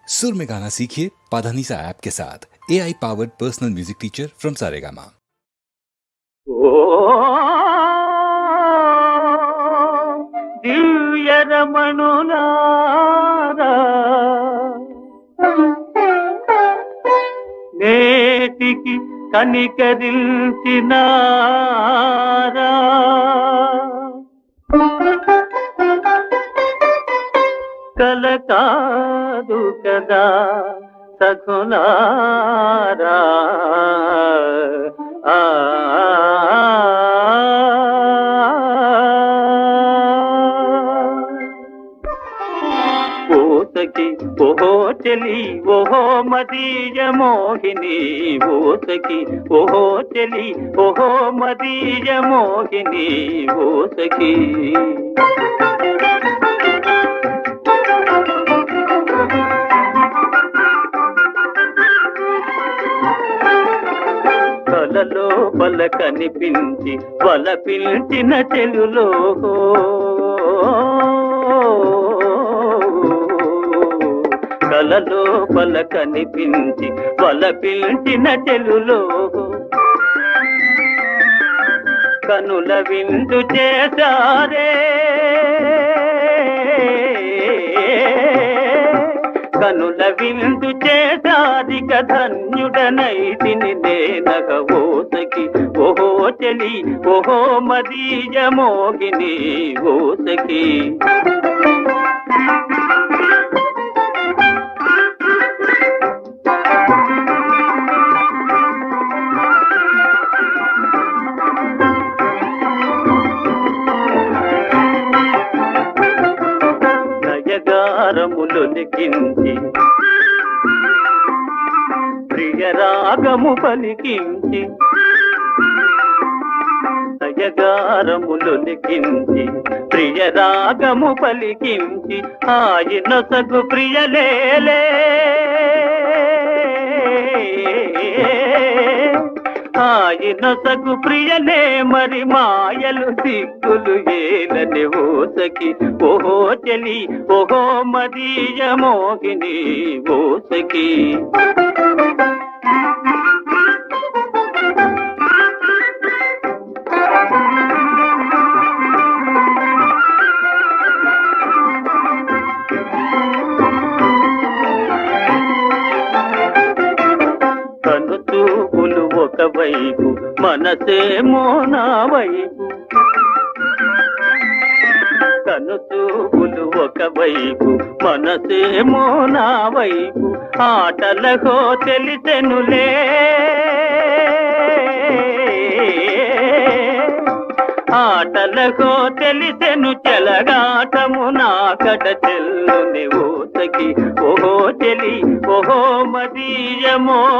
सुर में गाना सीखिए पाधानीसा ऐप के साथ। AI powered personal music teacher from Saregama. దివ్య రమణులారా నేటికి కనికరించినారా కల కాదు కదా సఖులారా ఓసకి ఓహో చెలి ఓహో మదీయ మోహిని ఓసకి ఓహో చెలి ఓహో మదీయ మోహిని ఓసకి కలలో బల కనిపించి వల పిలిచిన చెలులో కలలో బల కనిపించి వల పిలిచిన చెలులో కనుల విందు చేశారే కనుల విందు చేశాదిక ధన్యుడనైతిని నేనగ ఓసకి ఓహో చెలి ఓహో మదీయ మోహిని ఓసకి నయగారములొలికించి ప్రియ రాగము పలికించి నయగారములొలికించి ప్రియ రాగము పలికించి ఆయన సగు ప్రియలేలే ఆయన సగు ప్రియలే మరి మాయలు సిగ్గులు ఏలని ఓసకి ఓహో చెలి ఓహో మదీయ మోహిని ఓసకి కనుచూపులు ఒకవైపు మనసేమో నా వైపు కనుచూపులు ఒకవైపు మనసేమో నా వైపు ఆటలకో తెలిసెనులే ఆటలకో తెలిసెను చెలగాటము నాకట చెల్లుని ఓసకి ఓహో చెలి ఓహో మదీయ మోహిని